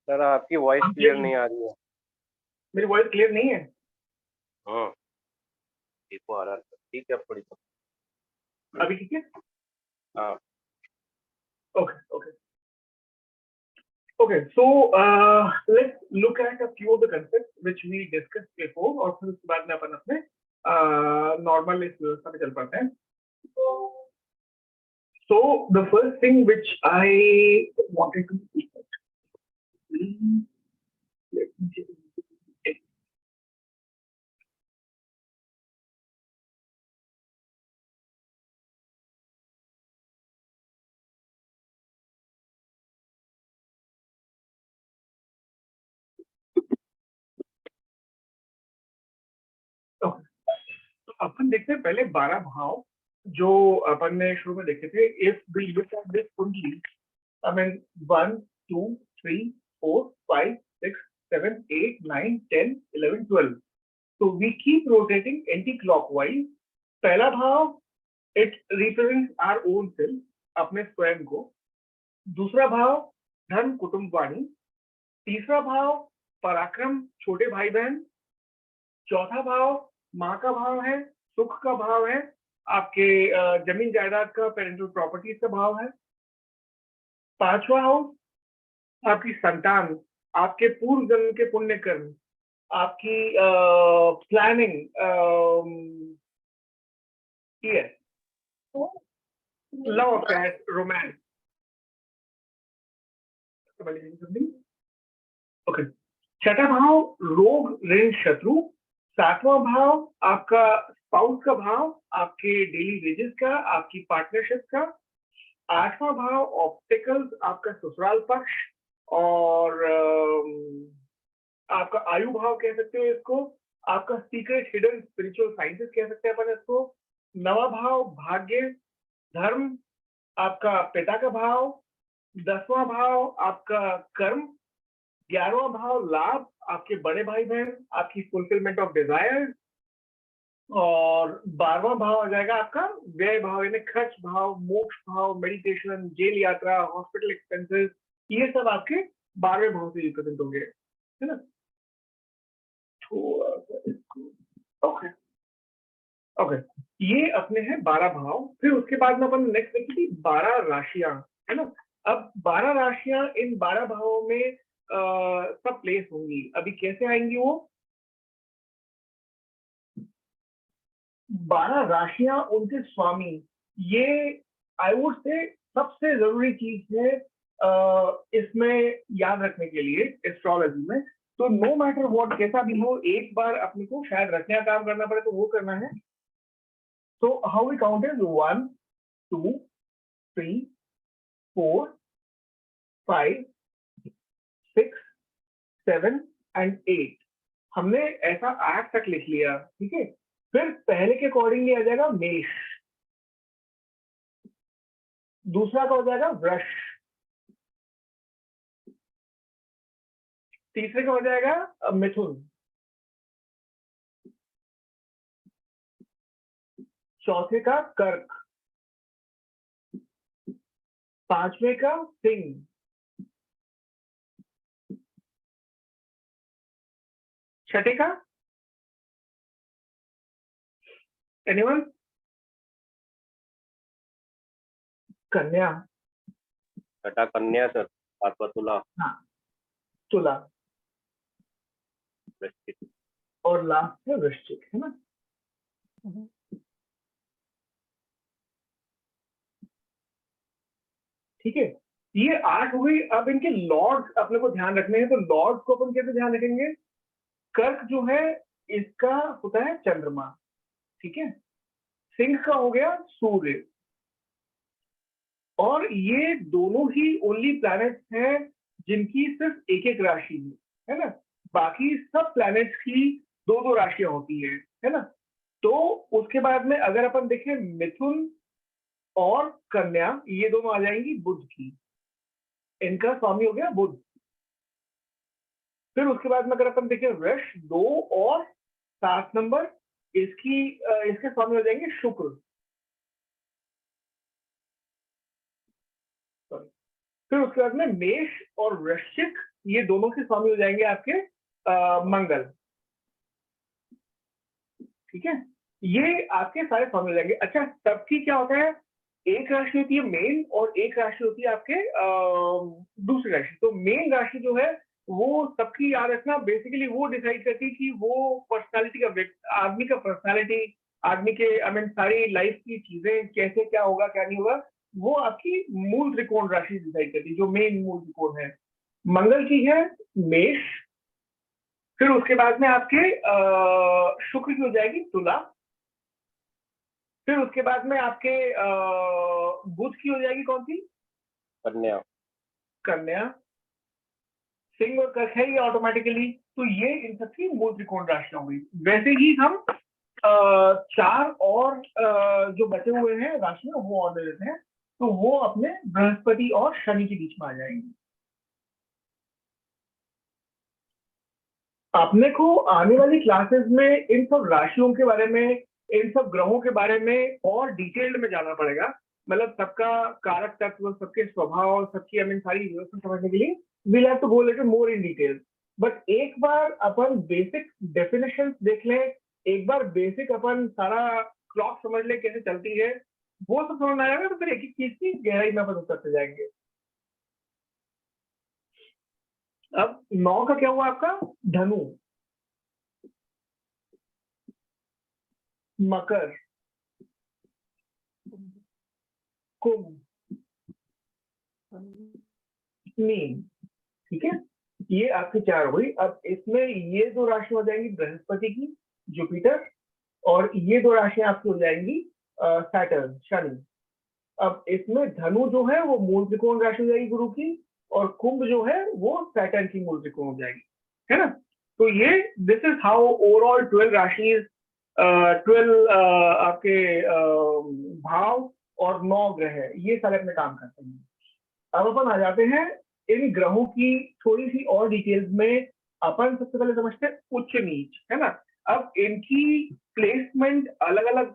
Sir आपकी voice clear नहीं आ रही है। मेरी वॉइस क्लियर नहीं है? हाँ, इको आ रहा है। ठीक है, थोड़ी सा। अभी ठीक है? हाँ, Okay, okay. Okay, so let's look at a few of the concepts which we discussed before और फिर उसके बाद में अपन अपने नॉर्मल इस व्यवस्था पे चल पाते हैं. So the first thing which I wanted to speak about. Let me see. Okay. तो अपन देखते हैं पहले 12 भाव जो अपन ने शुरू में देखे थे. If we look at this कुंडली, I mean 1, 2, 3, 4, 5, 6, 7, 8, 9, 10, 11, 12. So we keep rotating anti-clockwise. पहला भाव it represents our own self, अपने स्वयं को. दूसरा भाव धन कुटुंब वाणी. तीसरा भाव पराक्रम छोटे भाई बहन. चौथा भाव माँ का भाव है, सुख का भाव है, आपके जमीन जायदाद का, पेरेंटल प्रॉपर्टीज का भाव है. पांचवा हाउस आपकी संतान, आपके पूर्व जन्म के पुण्य कर्म, आपकी planning, love affair, romance. Okay. छठा भाव रोग ऋण शत्रु. सातवां भाव आपका स्पाउस का भाव, आपके डेली वेजेस का, आपकी पार्टनरशिप का. आठवां भाव ऑब्स्टिकल्स, आपका ससुराल पक्ष और आपका आयु भाव कह सकते हो इसको. आपका सीक्रेट हिडन स्पिरिचुअल साइंसेस कह सकते हैं अपन इसको. नवा भाव भाग्य धर्म, आपका पिता का भाव. 10वां भाव आपका कर्म. 11वां भाव लाभ, आपके बड़े भाई बहन, आपकी फुलफिलमेंट ऑफ डिजायर. और 12वां भाव आ जाएगा आपका व्यय भाव, यानी खर्च भाव, मोक्ष भाव, मेडिटेशन, जेल यात्रा, हॉस्पिटल एक्सपेंसेस. ये सब आपके 12वें भाव से रिप्रेजेंट होंगे, है ना. Okay okay. ये अपने हैं 12 भाव. फिर उसके बाद में अपन नेक्स्ट देखी थी 12 राशियां, है ना. अब 12 राशियां इन 12 भावों में सब प्लेस होंगी. अभी कैसे आएंगी वो 12 राशियां, उनके स्वामी. ये आई वुड से सबसे जरूरी चीज है इसमें याद रखने के लिए एस्ट्रोलॉजी में. तो नो मैटर व्हाट, कैसा भी हो, एक बार अपने को शायद रचना काम करना पड़े तो वो करना है. तो how we count is 1, 2, 3, 4, 5, 6, 7 and 8. हमने ऐसा 8 तक लिख लिया, ठीक है. फिर पहले के अकॉर्डिंग आ जाएगा मेष. दूसरा का हो जाएगा वृष. तीसरे का हो जाएगा मिथुन. चौथे का कर्क. पांचवे का सिंह. छठे का एनीवन? कन्या. छठा कन्या सर. सातवां तुला. हाँ, तुला. वृश्चिक. और लास्ट है वृश्चिक, है ना. ठीक है. ये 8 हो गई. अब इनके लॉर्ड्स अपने को ध्यान रखने हैं. तो लॉर्ड्स को अपन कैसे ध्यान रखेंगे? कर्क जो है इसका होता है चंद्रमा, ठीक है. सिंह का हो गया सूर्य. और ये दोनों ही ओनली प्लैनेट्स हैं जिनकी सिर्फ एक एक राशि है ना. बाकी सब प्लैनेट्स की दो दो राशियां होती है ना. तो उसके बाद में अगर अपन देखें मिथुन और कन्या, ये दोनों आ जाएंगी बुध की. इनका स्वामी हो गया बुध. फिर उसके बाद में अगर अपन देखें वृष 2 और 7 नंबर, इसके स्वामी हो जाएंगे शुक्र. फिर उसके बाद में मेष और वृश्चिक ये दोनों से स्वामी हो जाएंगे आपके मंगल। ठीक है, ये आपके सारे स्वामी हो जाएंगे। अच्छा, सबकी क्या होता है, एक राशि होती है मेन और एक राशि होती है आपके दूसरी राशि। तो मेन राशि जो है वो सबकी याद रखना, बेसिकली वो डिसाइड करती है कि वो पर्सनालिटी का आदमी का पर्सनालिटी, आदमी के आई मीन सारी लाइफ की चीजें कैसे, क्या होगा क्या नहीं होगा, वो आपकी मूल त्रिकोण राशि डिसाइड करती है, जो मेन मूल त्रिकोण है। मंगल की है मेष, फिर उसके बाद में आपके शुक्र की हो जाएगी तुला, फिर उसके बाद में आपके बुध की हो जाएगी कौन सी, कन्या। कन्या, सिंह और कर्क है ये ऑटोमेटिकली। तो ये इन सबकी मूल त्रिकोण राशियां हुई। वैसे ही हम चार और जो बचे हुए हैं राशियां वो और दे देते हैं, तो वो अपने बृहस्पति और शनि के बीच में आ जाएंगे। अपने को आने वाली क्लासेस में इन सब राशियों के बारे में, इन सब ग्रहों के बारे में और डिटेल्ड में जानना पड़ेगा। मतलब सबका कारक तत्व, सबके स्वभाव, सबकी आई मीन सारी व्यवस्था समझने के लिए we'll have to go little more in detail। But एक बार अपन बेसिक डेफिनेशन देख लें, एक बार बेसिक अपन सारा क्लॉक समझ ले कैसे चलती है, वो सब समझ में आएगा तो फिर एक एक चीज की गहराई में अपन उतरते जाएंगे। अब 9 का क्या हुआ आपका, धनु, मकर, कुंभ, मीन। ठीक है, ये आपकी चार हुई। अब इसमें ये दो राशि हो जाएंगी बृहस्पति की, जुपिटर, और ये दो राशियां आपकी हो जाएंगी सैटर्न, शनि। अब इसमें धनु जो है वो मूल त्रिकोण राशि हो जाएगी गुरु की, और कुंभ जो है वो सैटर्न की मूल त्रिकोण हो जाएगी, है ना। तो ये दिस इज हाउ ओवरऑल 12 राशि, 12 आपके भाव और 9 ग्रह ये सारे अपने काम करते हैं। अब अपन आ जाते हैं इन ग्रहों की थोड़ी सी और डिटेल्स में। अपन सबसे पहले समझते हैं उच्च नीच, है ना। अब इनकी प्लेसमेंट अलग अलग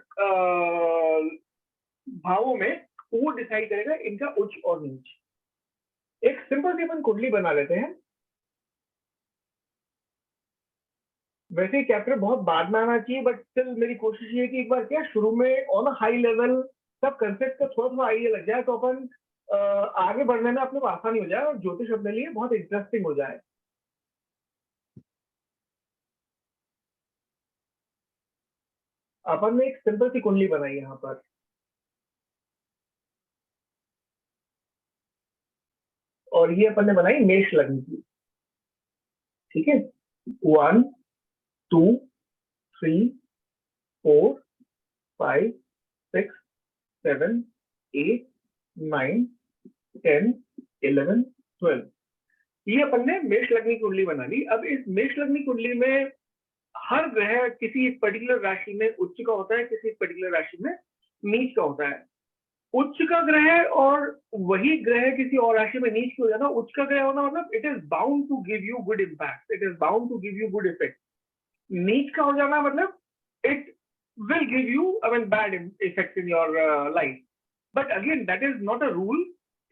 भावों में वो डिसाइड करेगा इनका उच्च और नीच। एक सिंपल सी अपन कुंडली बना लेते हैं। वैसे ही चैप्टर बहुत बाद में आना चाहिए, बट स्टिल मेरी कोशिश ये है कि एक बार क्या शुरू में ऑन अ हाई लेवल सब कंसेप्ट का थोड़ा थोड़ा आइडिया लग जाए, तो अपन आगे बढ़ने में अपने को आसानी हो जाए और ज्योतिष अपने लिए बहुत इंटरेस्टिंग हो जाए। अपन ने एक सिंपल सी कुंडली बनाई यहाँ पर, और ये अपन ने बनाई मेष लग्न की। ठीक है, 1 2 3 4 5 6 7 8 9 10 11 12, ये अपन ने मेष लग्न की कुंडली बना ली। अब इस मेष लग्न की कुंडली में हर ग्रह किसी एक पर्टिकुलर राशि में उच्च का होता है, किसी एक पर्टिकुलर राशि में नीच का होता है। उच्च का ग्रह और वही ग्रह किसी और राशि में नीच हो जाना, उच्च का ग्रह होना मतलब it is bound to give you good impact, it is bound to give you good effect. नीच का हो जाना मतलब it will give you I mean bad effects in your life, but again that is not a rule,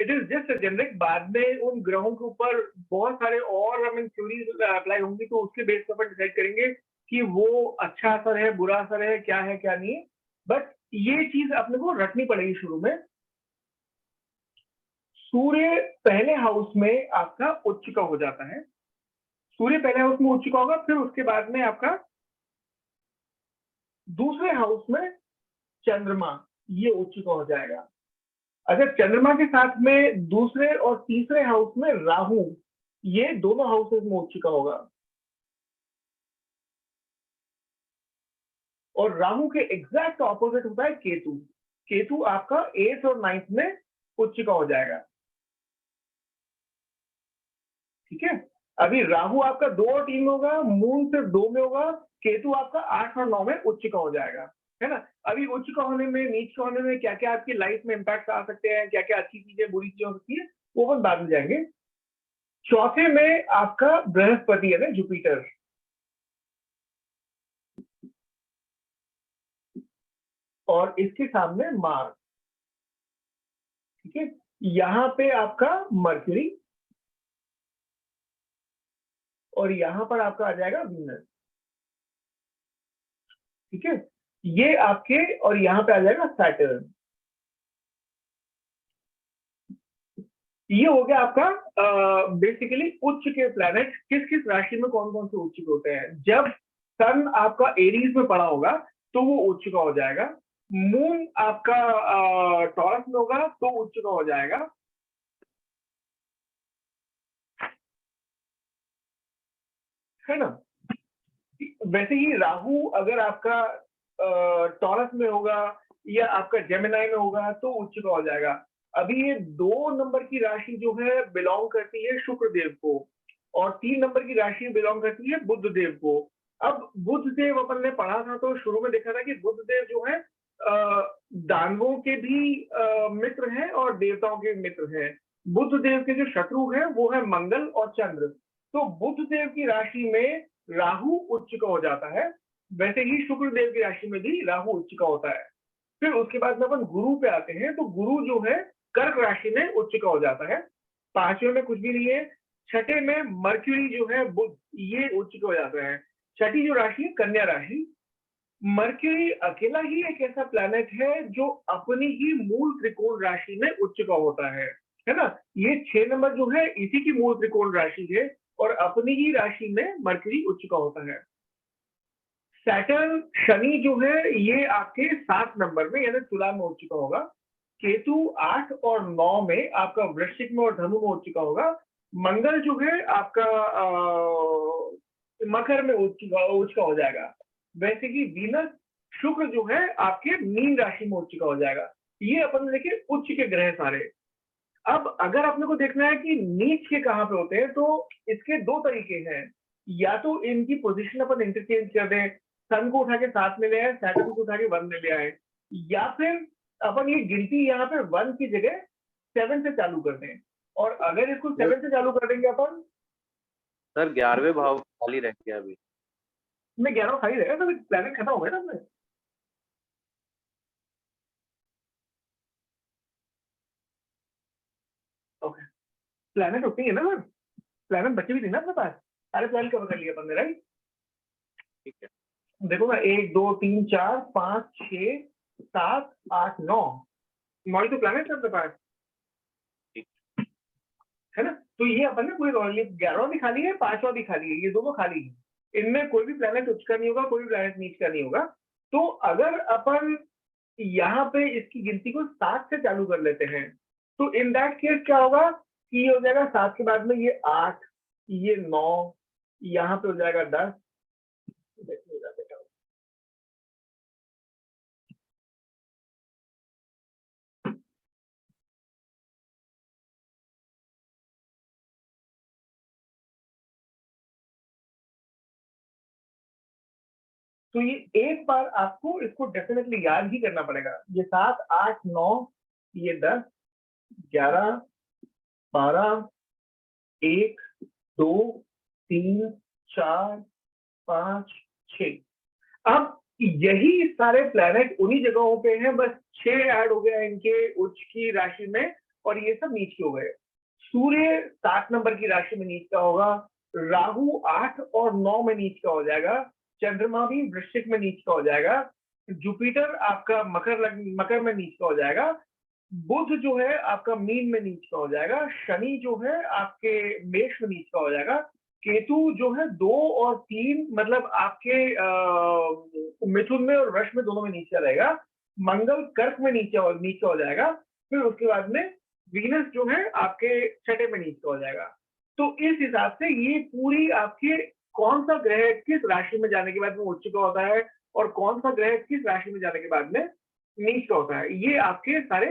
it is just a generic। बाद में उन ग्रहों के ऊपर बहुत सारे और I mean थ्योरीज अप्लाई होंगी, तो उसके बेस पर डिसाइड करेंगे कि वो अच्छा असर है, बुरा असर है, क्या है क्या नहीं है। बट ये चीज अपने को रखनी पड़ेगी शुरू में। सूर्य पहले हाउस में आपका उच्च का हो जाता है, सूर्य पहले हाउस में उच्च का होगा, फिर उसके बाद में आपका दूसरे हाउस में चंद्रमा, ये उच्च का हो जाएगा। अगर चंद्रमा के साथ में दूसरे और तीसरे हाउस में राहु, ये दोनों हाउसेस में उच्च का होगा। और राहु के एग्जैक्ट ऑपोजिट होता है केतु, केतु आपका 8th और 9th में उच्च का हो जाएगा। ठीक है, अभी राहु आपका 2 और 3 में होगा, मून सिर्फ 2 में होगा, केतु आपका 8 और 9 में उच्च का हो जाएगा, है ना। अभी उच्च का होने में, नीच का होने में क्या क्या आपकी लाइफ में इम्पैक्ट आ सकते हैं, क्या क्या अच्छी चीजें बुरी चीजें हो सकती है, वो अपन बाद में जाएंगे। चौथे में आपका बृहस्पति है ना, जुपिटर, और इसके सामने मार्स। ठीक है, यहाँ पे आपका मर्क्यूरी, और यहाँ पर आपका आ जाएगा वीनस। ठीक है, ये आपके, और यहाँ पे आ जाएगा सैटर्न। ये हो गया आपका बेसिकली उच्च के प्लैनेट। किस किस राशि में कौन कौन से उच्च के होते हैं? जब सन आपका एरीज में पड़ा होगा तो वो उच्च का हो जाएगा। मून आपका टॉरस में होगा तो उच्च का हो जाएगा। है ना? वैसे ही राहु अगर आपका टॉरस में होगा या आपका जेमिनाई में होगा तो उच्च का हो जाएगा। अभी ये 2 नंबर की राशि जो है बिलोंग करती है शुक्र देव को, और 3 नंबर की राशि बिलोंग करती है बुध देव को। अब बुध देव अपन ने पढ़ा था तो शुरू में देखा था कि बुध देव जो है दानवों के भी मित्र हैं और देवताओं के मित्र हैं। बुध देव के जो शत्रु हैं वो है मंगल और चंद्र। तो बुध देव की राशि में राहु उच्च का हो जाता है, वैसे ही शुक्र देव की राशि में भी राहु उच्च का होता है। फिर उसके बाद में अपन गुरु पे आते हैं, तो गुरु जो है कर्क राशि में उच्च का हो जाता है। 5वें में कुछ भी नहीं है। 6ठे में मर्क्यूरी जो है बुध, ये उच्च का हो जाता है। छठी जो राशि है कन्या राशि। मर्क्यूरी अकेला ही एक ऐसा प्लैनेट है जो अपनी ही मूल त्रिकोण राशि में उच्च का होता है ना? ये 6 नंबर जो है इसी की मूल त्रिकोण राशि है और अपनी ही राशि में मर्क्यूरी उच्च का होता है। सैटर्न शनि जो है ये आपके 7 नंबर में यानी तुला में उच्च का होगा। केतु 8 और 9 में आपका वृश्चिक में और धनु में उच्च का होगा। मंगल जो है आपका मकर में उच्च का हो जाएगा। वैसे ही वीनस शुक्र जो है आपके मीन राशि में उच्च का हो जाएगा। ये अपन ने देखे उच्च के ग्रह सारे। अब अगर अपने को देखना है कि नीच के कहाँ पे होते हैं, तो इसके 2 तरीके हैं। या तो इनकी पोजीशन अपन इंटरचेंज कर दें, सन को उठा के 7 में ले आए, सैटर्न को उठा के 1 में ले आए, या फिर अपन ये गिनती यहाँ पे 1 की जगह 7 से चालू कर दें। और अगर इसको 7 से चालू कर देंगे अपन, सर 11वें भाव खाली रह गया अभी। में 11 खाली रहेगा तो प्लैनेट खत्म हो गया ना अपने। ओके, प्लैनेट उतनी है ना सर, प्लैनेट बचे भी थी ना अपने पास, सारे प्लैनेट कवर कर लिए अपन ने, राइट? ठीक है, देखो ना, 1 2 3 4 5 6 7 8 9 9 ही तो प्लैनेट है अपने पास, है ना? तो ये अपन ने पूरे 11वां भी खाली है, 5वां भी खाली है, ये दोनों खाली है। इनमें कोई भी प्लैनेट उच्च का नहीं होगा, कोई भी प्लैनेट नीच का नहीं होगा। तो अगर अपन यहाँ पे इसकी गिनती को 7 से चालू कर लेते हैं, तो इन दैट केस क्या होगा कि ये हो जाएगा 7 के बाद में ये 8, ये 9, यहाँ पे हो जाएगा 10। तो ये एक बार आपको इसको डेफिनेटली याद ही करना पड़ेगा। ये 7 8 9, ये 10 11 12 1 2 3 4 5 6। अब यही सारे प्लैनेट उन्हीं जगहों पे हैं, बस 6 ऐड हो गया इनके उच्च की राशि में और ये सब नीच के हो गए। सूर्य 7 नंबर की राशि में नीच का होगा, राहु 8 और 9 में नीच का हो जाएगा, चंद्रमा भी वृश्चिक में नीच का हो जाएगा, जुपिटर आपका मकर में नीच का हो जाएगा, बुध जो है आपका मीन में नीच का हो जाएगा, शनि जो है आपके मेष में नीच का हो जाएगा, केतु जो है 2 और 3 मतलब आपके मिथुन में और वृष में दोनों में नीचे रहेगा, मंगल कर्क में नीचे हो जाएगा, फिर उसके बाद में वीनस जो है आपके 6ठे में नीचे हो जाएगा। तो इस हिसाब से ये पूरी आपके कौन सा ग्रह किस राशि में जाने के बाद में उच्च का होता है और कौन सा ग्रह किस राशि में जाने के बाद में नीच का होता है, ये आपके सारे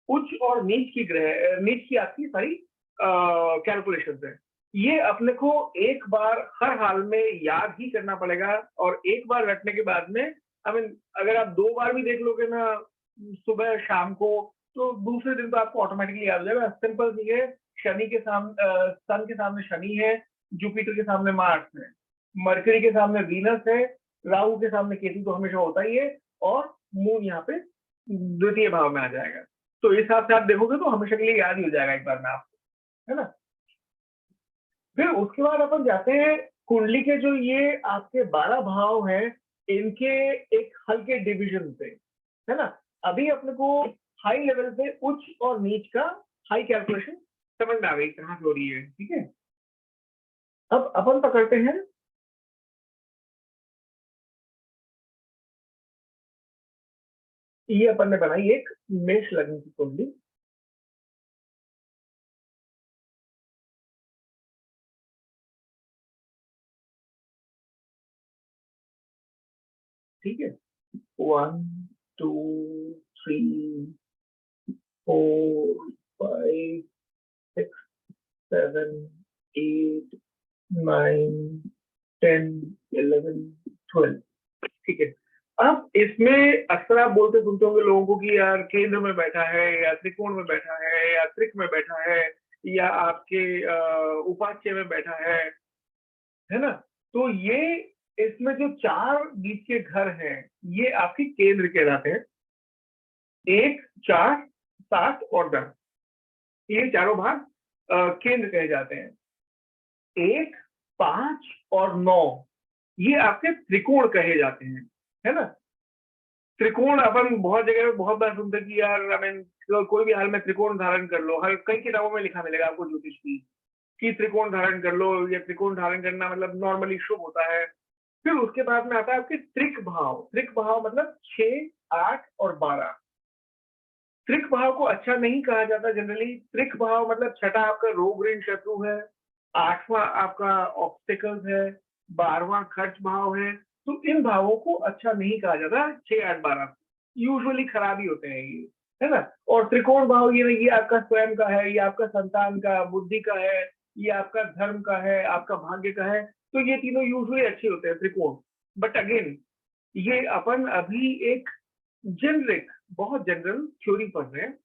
उच्च और नीच की आपकी सारी कैलकुलेशन है। ये अपने को एक बार हर हाल में याद ही करना पड़ेगा और एक बार रटने के बाद में अगर आप 2 बार भी देख लोगे ना सुबह शाम को, तो दूसरे दिन तो आपको ऑटोमेटिकली याद हो जाएगा। सिंपल सी है, शनि के सामने सन के सामने शनि है, जुपिटर के सामने मार्स है, मरकरी के सामने वीनस है, राहु के सामने केतु तो हमेशा होता ही है, और मून यहाँ पे द्वितीय भाव में आ जाएगा। तो इस हिसाब से आप देखोगे तो हमेशा के लिए याद ही हो जाएगा एक बार में आपको, है ना? फिर उसके बाद अपन जाते हैं कुंडली के जो ये आपके 12 भाव हैं, इनके एक हल्के डिवीजन पे, है ना। अभी अपने को हाई लेवल पे उच्च और नीच का हाई कैलकुलेशन समझ में आ गई कहाँ से हो रही है, ठीक है। अब अपन पकड़ते हैं ये अपन ने बनाई एक मेष लग्न की कुंडली, ठीक है। 1 2 3 4 5 6 7 8 9 10 11 12, ठीक है। अब इसमें अक्सर आप बोलते सुनते होंगे लोगों को कि यार केंद्र में बैठा है या त्रिकोण में बैठा है या त्रिक में बैठा है या आपके उपाच्य में बैठा है ना। तो ये इसमें जो 4 बीच के घर हैं ये आपके केंद्र कहलाते हैं। 1 4 7 और 10, ये चारों भाग केंद्र कहे जाते हैं। 1 5 और 9 ये आपके त्रिकोण कहे जाते हैं, है ना। त्रिकोण अपन बहुत जगह बहुत बार सुनते कि यार आई मीन कोई भी हाल में त्रिकोण धारण कर लो, हर कई किताबों में लिखा मिलेगा आपको ज्योतिष की कि त्रिकोण धारण कर लो, या त्रिकोण धारण करना मतलब नॉर्मली शुभ होता है। फिर उसके बाद में आता है आपके त्रिक भाव। त्रिक भाव मतलब 6 8 और 12। त्रिक भाव को अच्छा नहीं कहा जाता जनरली। त्रिक भाव मतलब छठा आपका रोग ऋण शत्रु है, 8वां आपका ऑब्स्टिकल्स है, 12वां खर्च भाव है। तो इन भावों को अच्छा नहीं कहा जाता। 6 8 12 यूजुअली खराब ही होते हैं ये, है ना। और त्रिकोण भाव ये आपका स्वयं का है, ये आपका संतान का, बुद्धि का है, ये आपका धर्म का है, आपका भाग्य का है। तो ये तीनों यूजुअली अच्छे होते हैं त्रिकोण। बट अगेन ये अपन अभी एक जेनरिक, बहुत जनरल थ्योरी पढ़ रहे हैं।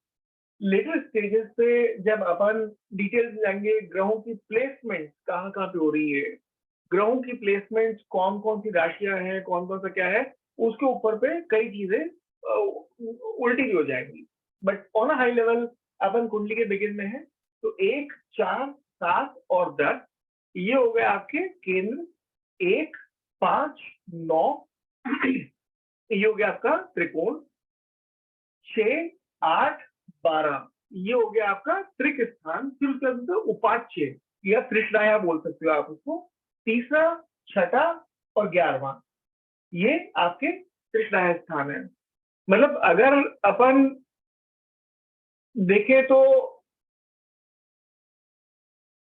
लेटर स्टेजेस पे जब अपन डिटेल्स जाएंगे, ग्रहों की प्लेसमेंट कहाँ कहाँ पे हो रही है, ग्रहों की प्लेसमेंट कौन कौन सी राशियां हैं, कौन कौन सा क्या है, उसके ऊपर पे कई चीजें उल्टी भी हो जाएंगी। But on a high level अपन कुंडली के बिगिन में है। तो 1 4 7 और 10 ये हो गए आपके केंद्र। 1 5 9 ये हो गया आपका त्रिकोण। 6 8 12 ये हो गया आपका त्रिक स्थान। फिर उसके बाद उपाच्य या त्रिशदाया बोल सकते हो आप उसको। तीसरा, छठा और 11वां ये आपके त्रिशदाया स्थान है। मतलब अगर अपन देखें तो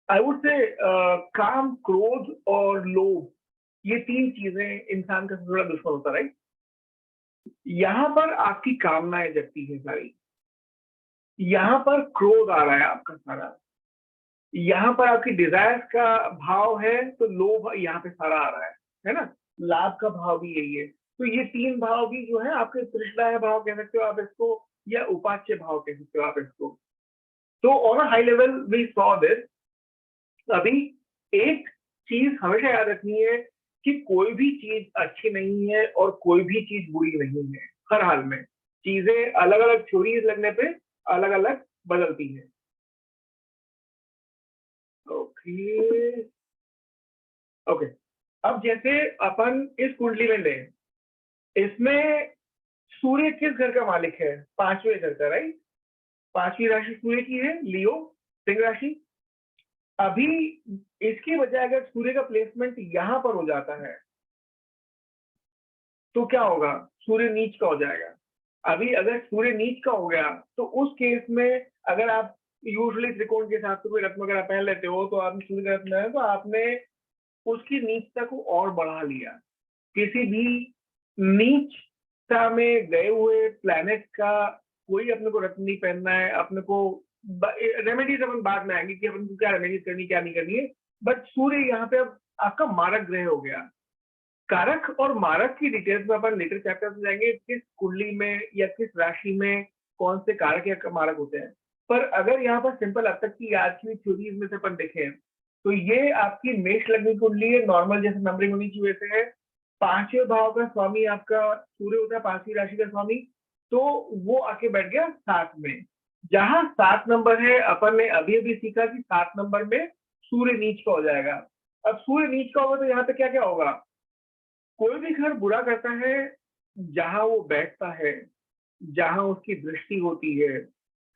आई वुड से काम, क्रोध और लोभ ये 3 चीजें इंसान का सबसे बड़ा दुश्मन होता है, राइट। यहाँ पर आपकी कामनाएं जगती है सारी, यहाँ पर क्रोध आ रहा है आपका सारा, यहाँ पर आपकी डिजायर्स का भाव है, तो लोभ यहाँ पे सारा आ रहा है ना। लाभ का भाव भी यही है। तो ये 3 भाव भी जो है आपके तृष्णाय भाव कह सकते हो आप इसको, या उपाच्य भाव कह सकते हो आप इसको। तो on a high level we saw this. अभी एक चीज हमेशा याद रखनी है कि कोई भी चीज अच्छी नहीं है और कोई भी चीज बुरी नहीं है। हर हाल में चीजें अलग अलग थ्योरीज लगने पे अलग अलग बदलती है। Okay okay. अब जैसे अपन इस कुंडली में लें, इसमें सूर्य किस घर का मालिक है? 5वें घर का, राइट। 5वीं राशि सूर्य की है, लियो, सिंह राशि। अभी इसकी बजाय अगर सूर्य का प्लेसमेंट यहां पर हो जाता है तो क्या होगा? सूर्य नीच का हो जाएगा। अभी अगर सूर्य नीच का हो गया तो उस केस में अगर आप यूजुअली त्रिकोण के हिसाब से कोई रत्न वगैरह पहन लेते हो, तो आपने सूर्य का रत्न है तो आपने उसकी नीचता को और बढ़ा लिया। किसी भी नीचता में गए हुए प्लैनेट का कोई अपने को रत्न नहीं पहनना है। अपने को रेमेडीज अपन बाद में आएंगे कि अपन को क्या रेमेडीज करनी क्या नहीं करनी है। बट सूर्य यहाँ पे अब आपका मारक ग्रह हो गया। कारक और मारक की डिटेल्स में अपन लेटर चैप्टर में जाएंगे, किस कुंडली में या किस राशि में कौन से कारक या मारक होते हैं। पर अगर यहाँ पर सिंपल अब तक की आज की थ्योरीज में से अपन देखें तो ये आपकी मेष लग्न कुंडली है, नॉर्मल जैसे नंबरिंग होनी चाहिए वैसे है। 5वें भाव का स्वामी आपका सूर्य होता है, 5वीं राशि का स्वामी। तो वो आके बैठ गया 7 में। जहां 7 नंबर है, अपन ने अभी अभी सीखा कि 7 नंबर में सूर्य नीच का हो जाएगा। अब सूर्य नीच का होगा तो यहाँ पे क्या क्या होगा? कोई भी घर बुरा करता है जहां वो बैठता है, जहां उसकी दृष्टि होती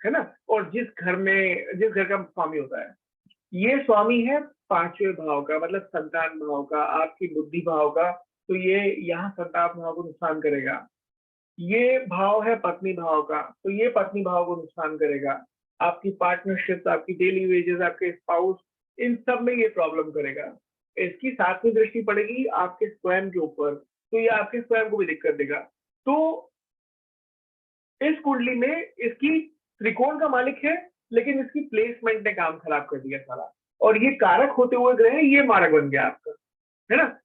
है ना, और जिस घर का स्वामी होता है, ये स्वामी है पांचवें भाव का, मतलब संतान भाव का, आपकी बुद्धि भाव का। तो ये यहाँ संतान भाव को नुकसान करेगा। ये भाव है पत्नी भाव का, तो ये पत्नी भाव को नुकसान करेगा। आपकी पार्टनरशिप, आपकी डेली वेजेस, आपके स्पाउस, इन सब में ये प्रॉब्लम करेगा। इसकी सातवीं दृष्टि पड़ेगी आपके स्वयं के ऊपर, तो ये आपके स्वयं को भी दिक्कत देगा। तो इस कुंडली में इसकी त्रिकोण का मालिक है, लेकिन इसकी प्लेसमेंट ने काम खराब कर दिया सारा, और ये कारक होते हुए ग्रह ये मारक बन गया आपका, है ना।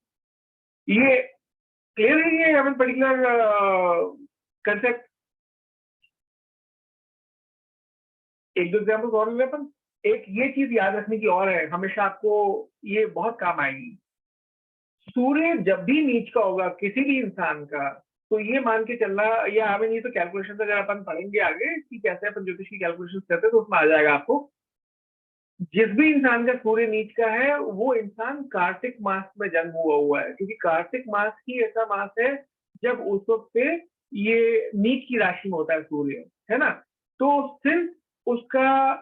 ये क्लियर है, ये हमें पर्टिकुलर कंसेप्ट। एक दो एग्जाम्पल और ले अपन। एक ये चीज याद रखने की और है, हमेशा आपको ये बहुत काम आएगी। सूर्य जब भी नीच का होगा किसी भी इंसान का, तो ये मान के चलना, या हमें ये तो कैलकुलेशन अगर अपन पढ़ेंगे आगे कि कैसे अपन ज्योतिष की कैलकुलेशन करते हैं, तो उसमें आ जाएगा आपको। जिस भी इंसान का सूर्य नीच का है वो इंसान कार्तिक मास में जन्म हुआ है, क्योंकि कार्तिक मास ही ऐसा मास है जब उस वक्त पे ये नीच की राशि में होता है सूर्य, है ना। तो सिर्फ उसका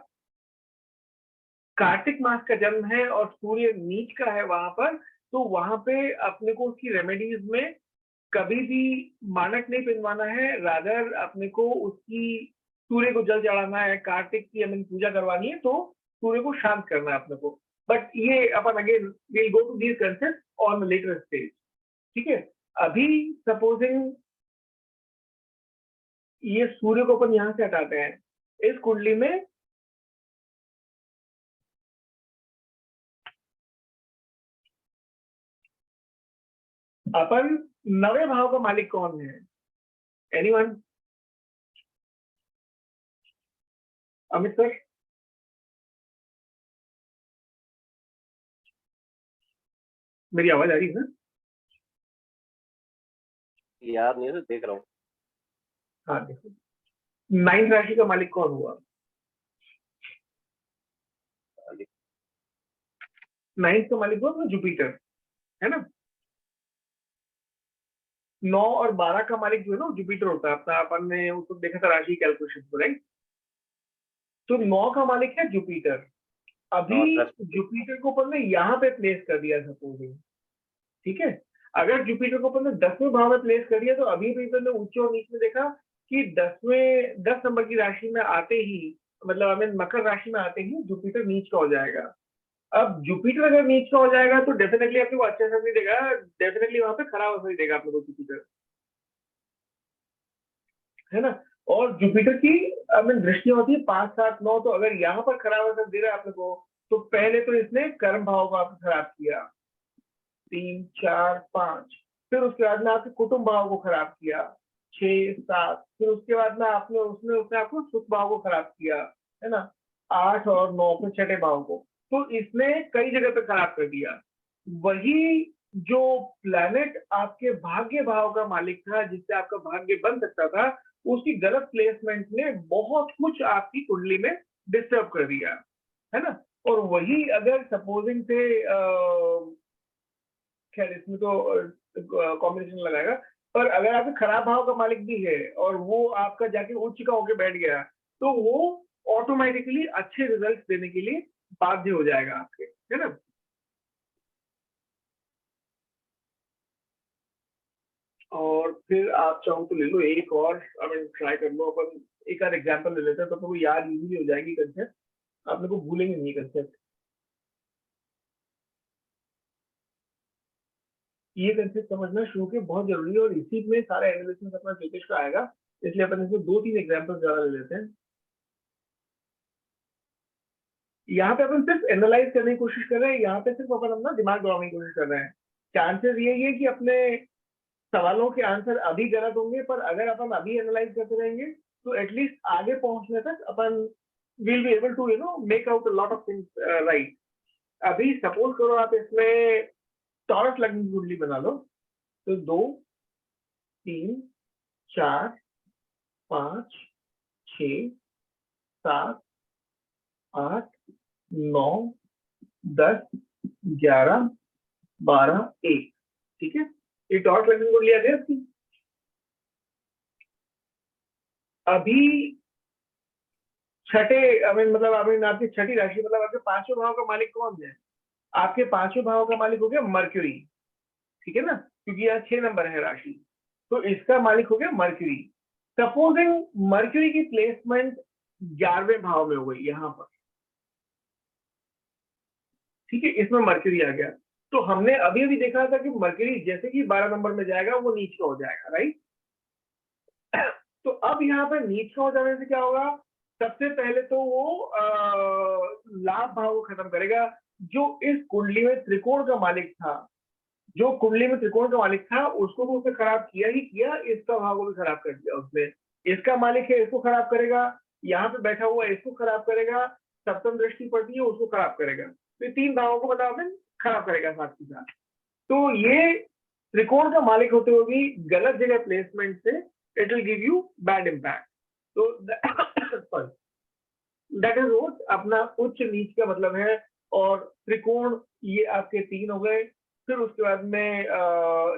कार्तिक मास का जन्म है और सूर्य नीच का है वहां पर, तो वहां पे अपने को उसकी रेमेडीज में कभी भी मानक नहीं पिनवाना है, रादर अपने को उसकी सूर्य को जल चढ़ाना है, कार्तिक की हमें पूजा करवानी है, तो सूर्य को शांत करना है अपने को। बट ये अपन again will go to these concept on later stage, ठीक है। अभी सपोजिंग ये सूर्य को अपन यहां से हटाते हैं, इस कुंडली में अपन नवे भाव का मालिक कौन है? एनीवन? अमित सर? मेरी आवाज आ रही है? याद नहीं है, देख रहा हूँ। हाँ देखो, 9 राशि का मालिक कौन हुआ? 9 का मालिक हुआ जुपिटर, है ना। 9 और 12 का मालिक जो है ना जुपिटर होता है अपना, अपन ने उसको देखा था राशि कैलकुलेशन को, राइट। तो 9 का मालिक है जुपिटर। अभी जुपिटर को अपन ने यहाँ पे प्लेस कर दिया सपोजिंग, ठीक है। अगर जुपिटर को अपन ने 10वें भाव में प्लेस कर दिया, तो अभी भी अपन ने ऊंच और नीच में देखा कि 10 नंबर की राशि में आते ही, मतलब हमें मकर राशि में आते ही जुपिटर नीच का हो जाएगा। अब जुपिटर अगर नीच का हो जाएगा तो डेफिनेटली आपको अच्छा असर नहीं देगा, डेफिनेटली वहां पे खराब असर ही देगा आप लोगों को जुपिटर, है ना। और जुपिटर की हमें दृष्टि होती है 5, 7, 9, तो अगर यहाँ पर खराब असर दे रहा है आप लोगों को, तो पहले तो इसने कर्म भाव को आपको खराब किया, 3, 4, 5, फिर उसके बाद में आपके कुटुंब भाव को खराब किया, 6, 7, फिर उसके बाद में आपने उसने उसने आपको सुख भाव को खराब किया, है ना, 8 और 9 फिर छठे भाव को। तो इसने कई जगह पे खराब कर दिया। वही जो प्लैनेट आपके भाग्य भाव का मालिक था, जिससे आपका भाग्य बन सकता था, उसकी गलत प्लेसमेंट ने बहुत कुछ आपकी कुंडली में डिस्टर्ब कर दिया, है ना। और वही अगर सपोजिंग से खैर इसमें तो कॉम्बिनेशन लगाएगा, पर अगर आपके खराब भाव का मालिक भी है और वो आपका जाके उच्च का होके बैठ गया, तो वो ऑटोमेटिकली अच्छे रिजल्ट देने के लिए बाध्य हो जाएगा आपके, है ना। और फिर आप चाहो तो ले लो एक और, आई मीन ट्राई कर लो अपन, एक आध एग्जांपल ले लेते हैं तो आपको याद इजीली हो जाएगी कंसेप्ट, आप लोग को भूलेंगे नहीं कंसेप्ट। ये कंसेप्ट समझना शुरू के बहुत जरूरी है, और इसी में सारा एनालिसिस अपना ज्योतिष का आएगा, इसलिए अपन इसमें 2-3 एग्जांपल ज्यादा ले लेते हैं। यहाँ पे अपन सिर्फ एनालाइज करने की कोशिश कर रहे हैं, यहाँ पे सिर्फ अपन अपना दिमाग दौड़ाने की कोशिश कर रहे हैं। चांसेस यही है कि अपने सवालों के आंसर अभी गलत होंगे, पर अगर अपन अभी एनालाइज करते रहेंगे तो एटलीस्ट आगे पहुंचने तक अपन will be able to make out a lot of things right. अभी सपोज करो आप इसमें टॉरस लगने की कुंडली बना लो, तो 2, 3, 4, 5, 6, 7, 8, 9, 10, 11, 12, 1, ठीक है। ये टॉर्च लगनी को लिया गया इसकी। अभी छठे मतलब आपकी छठी राशि मतलब आपके पांचवें भाव का मालिक कौन है? आपके पांचवें भाव का मालिक हो गया मर्क्यूरी, ठीक है ना, क्योंकि यहाँ 6 नंबर है राशि, तो इसका मालिक हो गया मर्क्यूरी। सपोजिंग मर्क्यूरी की प्लेसमेंट 11वें भाव में हो गई यहाँ पर, ठीक है, इसमें मर्क्यूरी आ गया। तो हमने अभी अभी देखा था कि मर्क्यूरी जैसे कि 12 नंबर में जाएगा वो नीच का हो जाएगा, राइट। तो अब यहाँ पर नीच का हो जाने से क्या होगा? सबसे पहले तो वो लाभ भाव को खत्म करेगा। जो इस कुंडली में त्रिकोण का मालिक था, जो कुंडली में त्रिकोण का मालिक था, उसको तो उसने खराब किया ही किया, इसका भाव को भी खराब कर दिया उसने। इसका मालिक है, इसको खराब करेगा, यहाँ पे बैठा हुआ है इसको खराब करेगा, सप्तम दृष्टि पड़ती है उसको खराब करेगा। तो ये 3 भावों को मतलब खराब करेगा साथ के साथ। तो ये त्रिकोण का मालिक होते हुए भी गलत जगह प्लेसमेंट से it will give you bad impact. तो दैट इज व्हाट अपना उच्च नीच का मतलब है। और त्रिकोण ये आपके 3 हो गए, फिर उसके बाद में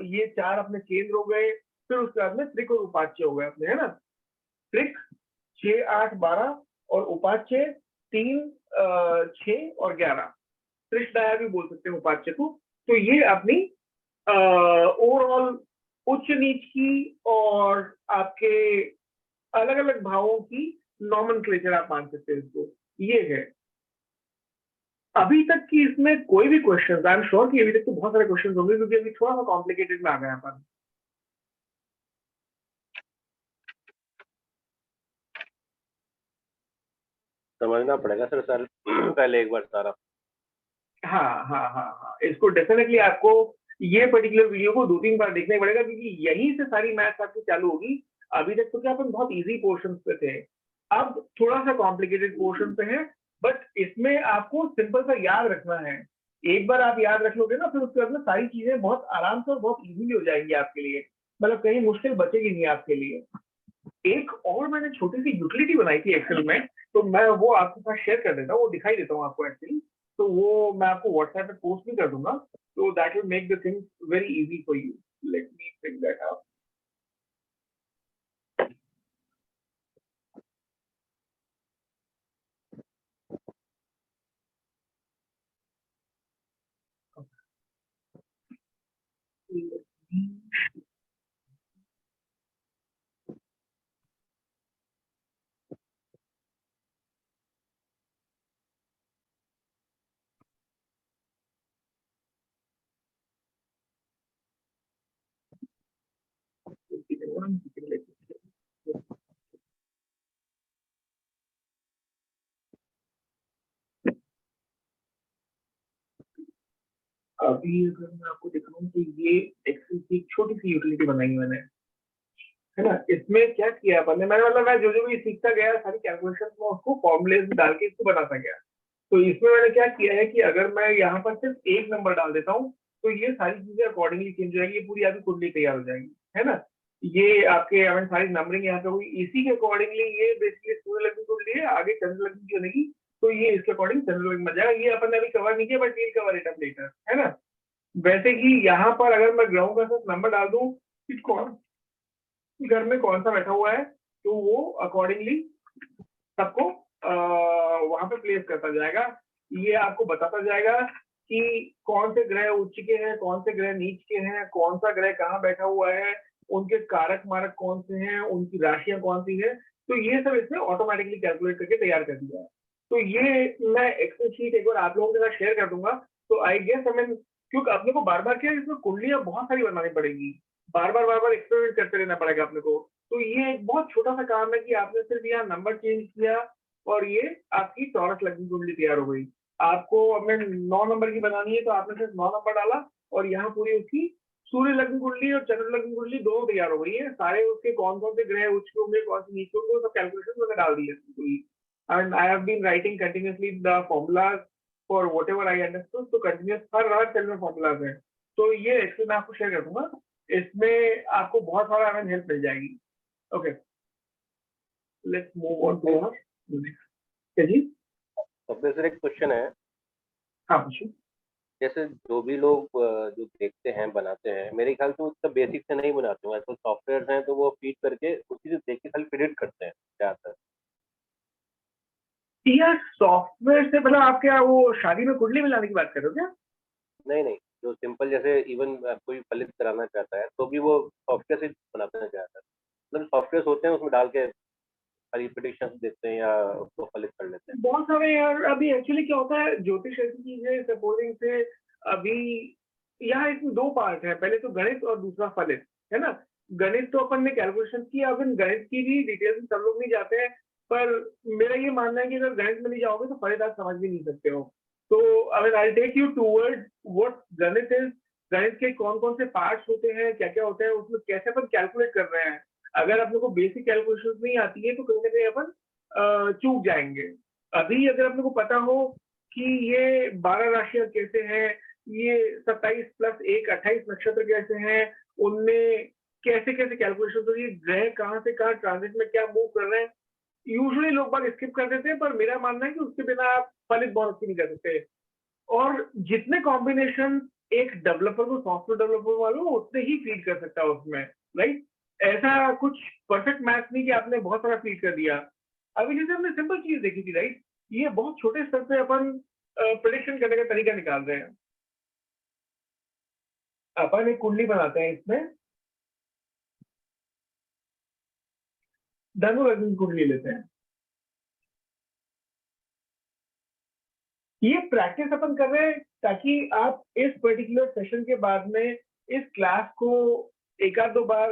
ये 4 अपने केंद्र हो गए, फिर उसके बाद में त्रिक और उपाच्य हो गए अपने, है ना। त्रिक 6, 8, 12 और उपाच्य 3, 6 और 11, त्रिशदाया भी बोल सकते हैं उपाच्य को। तो ये अपनी ओवरऑल उच्च नीच की और आपके अलग अलग भावों की नॉमेनक्लेचर आप मान सकते हैं इसको, ये है। अभी तक की इसमें कोई भी क्वेश्चन, आई एम श्योर कि अभी तक तो बहुत सारे क्वेश्चन होंगे क्योंकि अभी थोड़ा सा कॉम्प्लिकेटेड में आ गया अपन। समझना पड़ेगा सर पहले एक बार सारा। हाँ हाँ हाँ हाँ, इसको डेफिनेटली आपको ये पर्टिकुलर वीडियो को 2-3 बार देखना पड़ेगा क्योंकि यहीं से सारी मैथ्स आपकी चालू होगी। अभी तक तो क्या अपन बहुत इजी पोर्शन पे थे, अब थोड़ा सा कॉम्प्लिकेटेड पोर्शन पे है। बट इसमें आपको सिंपल सा याद रखना है। एक बार आप याद रख लोगे ना, फिर उसके बाद में सारी चीजें बहुत आराम से और बहुत इजीली हो जाएंगी आपके लिए, मतलब कहीं मुश्किल बचेगी नहीं आपके लिए। एक और मैंने छोटी सी यूटिलिटी बनाई थी एक्सेल में, तो मैं वो आपके साथ शेयर कर देता हूँ, वो दिखाई देता हूँ आपको एक्चुअली। तो वो मैं आपको व्हाट्सएप पे पोस्ट भी कर दूंगा, तो that will make the things very easy for you. Let me bring that up. अभी अगर मैं आपको दिखाऊं तो ये एक्सेल की एक छोटी सी यूटिलिटी बनाई मैंने, है ना। इसमें क्या किया अपन ने, मैंने मतलब मैं जो जो भी सीखता गया सारी कैलकुलेशन में उसको फॉर्मुलेज में डाल के इसको बनाता गया। तो इसमें मैंने क्या किया है कि अगर मैं यहाँ पर सिर्फ एक नंबर डाल देता हूँ तो ये सारी चीजें अकॉर्डिंगली चेंज हो जाएगी, ये पूरी आपकी कुंडली तैयार हो जाएगी, है ना। ये आपके सारी नंबरिंग यहाँ पे हुई, इसी के अकॉर्डिंगली ये बेसिकली सूर्य लग्न कुंडली है, आगे चंद्र लग्न की बनेगी, तो ये इसके अकॉर्डिंग चंद्र लग्न बन जाएगा। ये अपन ने अभी कवर नहीं किया but we'll cover it up later, है ना। वैसे ही यहाँ पर अगर मैं ग्राउंड का सिर्फ नंबर डाल दूं कि कौन घर में कौन सा बैठा हुआ है, तो वो अकॉर्डिंगली सबको वहां पे प्लेस करता जाएगा। ये आपको बताता जाएगा कि कौन से ग्रह उच्च के हैं, कौन से ग्रह नीच के हैं, कौन सा ग्रह कहाँ बैठा हुआ है, उनके कारक मारक कौन से हैं, उनकी राशियां कौन सी है। तो ये सब इसने ऑटोमेटिकली कैलकुलेट करके तैयार कर दिया है। तो ये मैं एक्सेल शीट एक बार आप लोगों के साथ शेयर कर दूंगा। तो आई गेस हमें, क्योंकि अपने को बार बार क्या इसमें कुंडलियां बहुत सारी बनानी पड़ेगी, बार बार एक्सपेरिमेंट करते रहना पड़ेगा अपने को। तो ये एक बहुत छोटा सा काम है कि आपने सिर्फ यहाँ नंबर चेंज किया और ये आपकी टॉरस लग्न कुंडली तैयार हो गई। आपको अब मैं 9 नंबर की बनानी है तो आपने सिर्फ 9 नंबर डाला और यहाँ पूरी उसकी सूर्य लग्न कुंडली और चंद्र लग्न कुंडली दोनों तैयार हो गई है। सारे उसके कौन कौन से ग्रह उच्च होंगे, कौन से नीचे होंगे, सब कैलकुलेशन मैंने डाल दी है। And I have been writing continuously the formulas for whatever I understood. तो कंटिन्यूअस हर सेल में फॉर्मूलाज है। तो ये एक्चुअली मैं आपको शेयर कर दूंगा, इसमें आपको बहुत सारा हेल्प मिल जाएगी। Okay, let's move on to next. जी सबसे सर एक क्वेश्चन है, हाँ पूछिए। जैसे जो भी लोग जो देखते हैं, बनाते हैं, मेरे ख्याल से वो इतना बेसिक से नहीं बनाते हैं। आजकल सॉफ्टवेयर्स हैं तो वो फीड करके उसी से देख के खाली प्रिडिक्ट करते हैं ज़्यादातर। यार सॉफ्टवेयर से मतलब आप क्या वो शादी में कुंडली मिलाने की बात कर रहे हो क्या? नहीं, नहीं, जो सिंपल जैसे इवन कोई फलित कराना चाहता है, तो भी वो सॉफ्टवेयर से बनाते हैं ज़्यादातर। मतलब सॉफ्टवेयर्स होते हैं उसमें डाल के खाली प्रेडिक्शंस देते हैं या उसको फलित कर लेते हैं। बहुत सारे यार अभी एक्चुअली क्या होता है ज्योतिष ऐसी चीज है सपोजिंग से अभी यहाँ इसमें दो पार्ट है, पहले तो गणित और दूसरा फलित, है ना। गणित तो अपन ने कैलकुलेशन किया, अब इन गणित की भी डिटेल में सब लोग नहीं जाते हैं, पर मेरा ये मानना है कि अगर गणित में नहीं जाओगे तो फलित आप समझ भी नहीं सकते हो। तो अगर I take you toward what गणित इज, गणित के कौन कौन से पार्ट्स होते हैं, क्या क्या होता है उसमें, कैसे अपन कैलकुलेट कर रहे हैं। अगर अपने को बेसिक कैलकुलेशन नहीं आती है तो कहीं ना कहीं अपन चूक जाएंगे। अभी अगर अपने को पता हो कि ये 12 राशियां कैसे हैं, ये 27+1 28 नक्षत्र कैसे हैं, उनमें कैसे कैसे कैलकुलेशन तो ये ग्रह कहाँ से कहाँ ट्रांजिट में क्या मूव कर रहे हैं, यूजुअली लोग बाग स्किप कर देते हैं, पर मेरा मानना है कि उसके बिना आप फलित बहुत अच्छी नहीं कर सकते। और जितने कॉम्बिनेशन एक डेवलपर को सॉफ्टवेयर डेवलपर वालों उतने ही फीड कर सकता है उसमें, राइट। ऐसा कुछ परफेक्ट मैथ नहीं कि आपने बहुत सारा फीड कर दिया। अभी जैसे हमने सिंपल चीज देखी थी, राइट, ये बहुत छोटे स्तर पे अपन प्रिडिक्शन करने का तरीका निकाल रहे हैं। अपन एक कुंडली बनाते हैं, इसमें धनु लग्न की कुंडली लेते हैं। ये प्रैक्टिस अपन कर रहे हैं ताकि आप इस पर्टिकुलर सेशन के बाद में इस क्लास को एक आध दो बार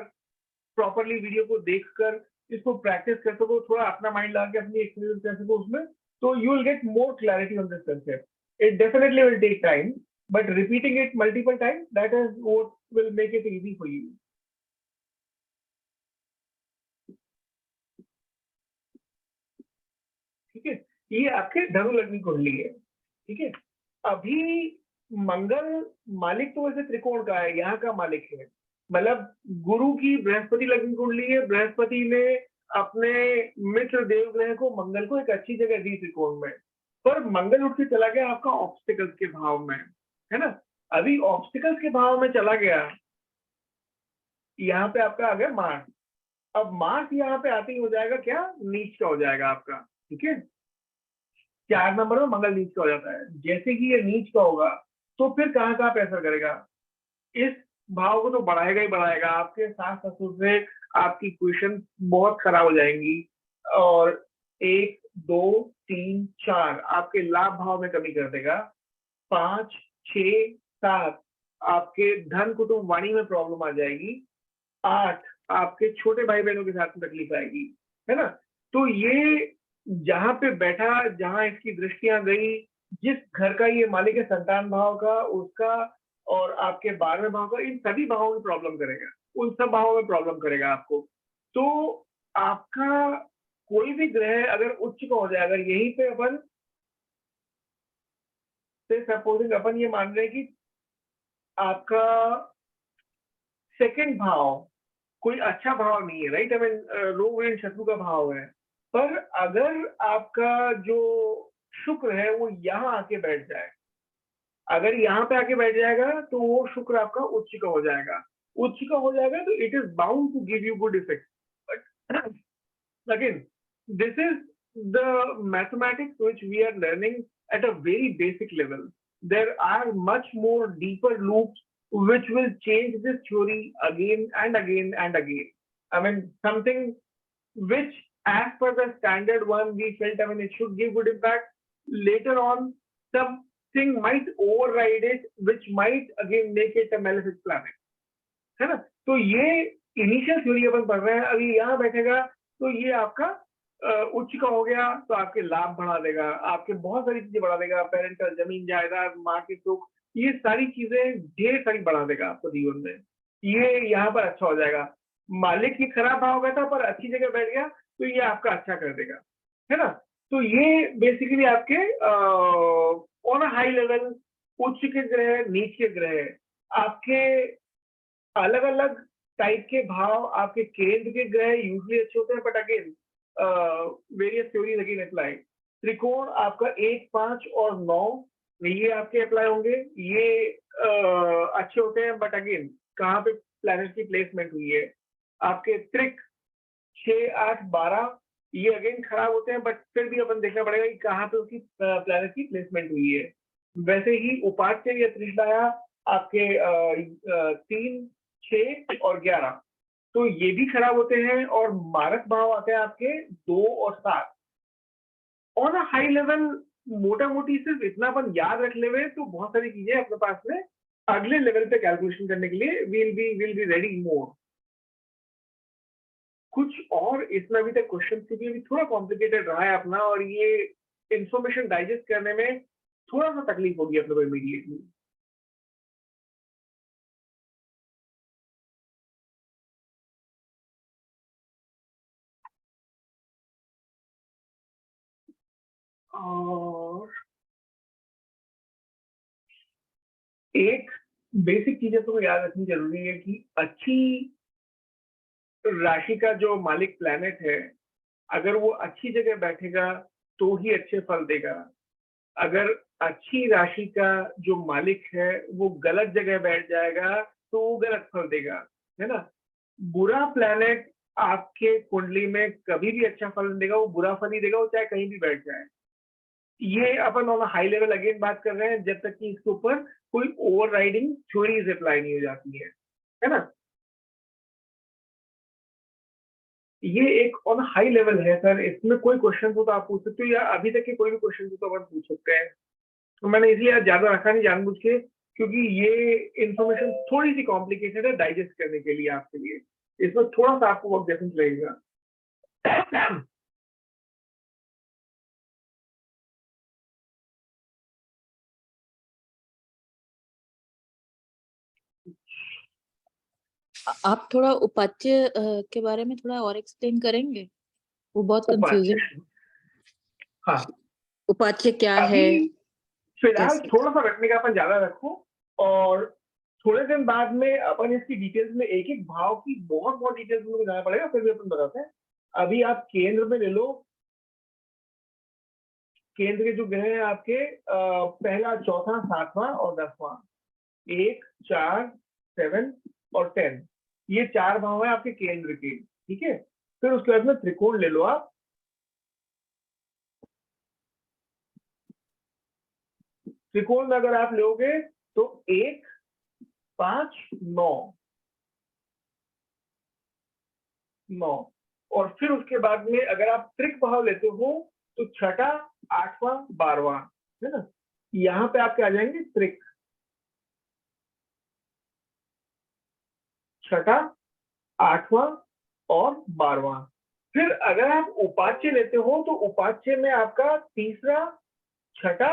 प्रॉपरली वीडियो को देखकर इसको प्रैक्टिस कर सको, थोड़ा अपना माइंड लगा के अपनी एक्सपीरियंस कर सको उसमें, तो you will get more clarity on this concept. It definitely will take time, but repeating it multiple time, that is what will make it easy for you. ठीक है, ये आपके धनु लग्न कुंडली है। ठीक है, अभी मंगल मालिक तो वैसे त्रिकोण का है, यहाँ का मालिक है, मतलब गुरु की बृहस्पति लग्न कुंडली है, बृहस्पति ने अपने मित्र देव ग्रह को मंगल को एक अच्छी जगह दी त्रिकोण में, पर मंगल उठ के चला गया आपका ऑब्स्टिकल्स के भाव में, है ना। अभी ऑब्स्टिकल्स के भाव में चला गया, यहाँ पे आपका आ गया मार्स। अब मार्स यहाँ पे आते ही हो जाएगा क्या, नीच का हो जाएगा आपका। ठीक है, 4 नंबर में मंगल नीच का हो जाता है, जैसे कि ये नीच का होगा तो फिर कहाँ कहाँ पे असर करेगा, इस भाव को तो बढ़ाएगा ही बढ़ाएगा, आपके सास ससुर से आपकी क्वेश्चन बहुत खराब हो जाएंगी, और 1 2 3 4 आपके लाभ भाव में कमी कर देगा, 5 6 7 आपके धन कुटुंब वाणी में प्रॉब्लम आ जाएगी, 8 आपके छोटे भाई बहनों के साथ में तकलीफ आएगी, है ना। तो ये जहां पे बैठा, जहां इसकी दृष्टियां गई, जिस घर का ये मालिक है संतान भाव का, उसका और आपके 12वें भाव का, इन सभी भावों में प्रॉब्लम करेगा, उन सब भावों में प्रॉब्लम करेगा आपको। तो आपका कोई भी ग्रह अगर उच्च का हो जाएगा, यहीं पे अपन से सपोजिंग अपन ये मान रहे हैं कि आपका सेकंड भाव कोई अच्छा भाव नहीं है, राइट, आई मीन रोग ऋण शत्रु का भाव है, पर अगर आपका जो शुक्र है वो यहाँ आके बैठ जाए, अगर यहाँ पे आके बैठ जाएगा तो वो शुक्र आपका उच्च का हो जाएगा, उच्च का हो जाएगा तो it is bound to give you good effect. But again, this is the mathematics which we are learning at a very basic level. There are much more deeper loops which will change this theory again and again and again. I mean, something which, as per the standard one, we felt, I mean, it should give good impact. Later on, something might override it, which might again make it a malefic planet. है ना। तो ये initial theory अपन पढ़ रहे हैं, अभी यहाँ बैठेगा तो ये आपका उच्च का हो गया, तो आपके लाभ बढ़ा देगा, आपके बहुत सारी चीजें बढ़ा देगा, पेरेंटल जमीन जायदाद माँ के सुख, ये सारी चीजें ढेर सारी बढ़ा देगा आपको जीवन में। ये यहाँ पर अच्छा हो जाएगा, मालिक की खराब भाव गया था पर अच्छी जगह बैठ गया तो ये आपका अच्छा कर देगा, है ना। तो ये बेसिकली आपके ऑन हाई लेवल उच्च के ग्रह नीच के ग्रह आपके अलग अलग टाइप के भाव, आपके केंद्र के ग्रह यूजली अच्छे होते हैं, but again various theories again apply. त्रिकोण आपका 1 5 और 9 ये आपके अप्लाई होंगे, ये अच्छे होते हैं, बट अगेन कहाँ पे प्लैनेट की प्लेसमेंट हुई है। आपके त्रिक 6, 8, 12 ये अगेन खराब होते हैं, बट फिर भी अपन देखना पड़ेगा कि कहाँ पे उसकी प्लैनेट की प्लेसमेंट हुई है। वैसे ही उपाच्य या त्रिशदाया आपके 3, 6 और 11 तो ये भी खराब होते हैं, और मारक भाव आते हैं आपके 2 और 7। ऑन अ हाई लेवल मोटा मोटी सिर्फ इतना अपन याद रख ले तो बहुत सारी चीजें अपने पास में अगले लेवल पे कैलकुलेशन करने के लिए विल बी रेडी मोर। कुछ और इसमें अभी तक क्वेश्चन क्योंकि अभी थोड़ा कॉम्प्लिकेटेड रहा है अपना, और ये इंफॉर्मेशन डाइजेस्ट करने में थोड़ा सा तकलीफ होगी अपने को इमीडिएटली। और एक बेसिक चीजें तो याद रखनी जरूरी है कि अच्छी राशि का जो मालिक प्लैनेट है, अगर वो अच्छी जगह बैठेगा तो ही अच्छे फल देगा। अगर अच्छी राशि का जो मालिक है वो गलत जगह बैठ जाएगा तो वो गलत फल देगा, है ना। बुरा प्लैनेट आपके कुंडली में कभी भी अच्छा फल नहीं देगा, वो बुरा फल ही देगा, वो चाहे कहीं भी बैठ जाए। ये अपन ऑन हाई लेवल अगेन बात कर रहे हैं, जब तक कि इसके ऊपर कोई ओवरराइडिंग थ्योरीज अप्लाई नहीं हो जाती है ना। ये एक ऑन हाई लेवल है सर, इसमें कोई क्वेश्चन हो तो आप पूछ सकते हो, या अभी तक के कोई भी क्वेश्चन हो तो अपन पूछ सकते हैं। तो मैंने इसलिए आज ज्यादा रखा नहीं जानबूझ के, क्योंकि ये इंफॉर्मेशन थोड़ी सी कॉम्प्लिकेटेड है डाइजेस्ट करने के लिए आपके लिए, इसमें थोड़ा सा आपको वक्त देखना लगेगा। आप थोड़ा उपाच्य के बारे में थोड़ा और एक्सप्लेन करेंगे? वो बहुत कंफ्यूजिंग। हाँ, उपाच्य क्या है? अभी फिलहाल कैसे? थोड़ा सा रखने का अपन ज्यादा रखो, और थोड़े दिन बाद में अपन इसकी डिटेल्स में एक एक भाव की बहुत डिटेल्स में जाना पड़ेगा, फिर भी अपन बताते हैं। अभी आप केंद्र में ले लो, केंद्र के जो ग्रह हैं आपके पहला, चौथा, 7वां और 10वां, 1, 4, 7 और 10, ये 4 भाव है आपके केंद्र के, ठीक है। फिर उसके बाद में त्रिकोण ले लो आप, त्रिकोण में अगर आप लोगे तो 1, 5, 9, और फिर उसके बाद में अगर आप त्रिक भाव लेते हो तो 6ठा, 8वां, 12वां, है ना। यहाँ पे आपके आ जाएंगे त्रिक, 6ठा, 8वां और 12वां। फिर अगर आप उपाच्य लेते हो तो उपाच्य में आपका तीसरा, 6ठा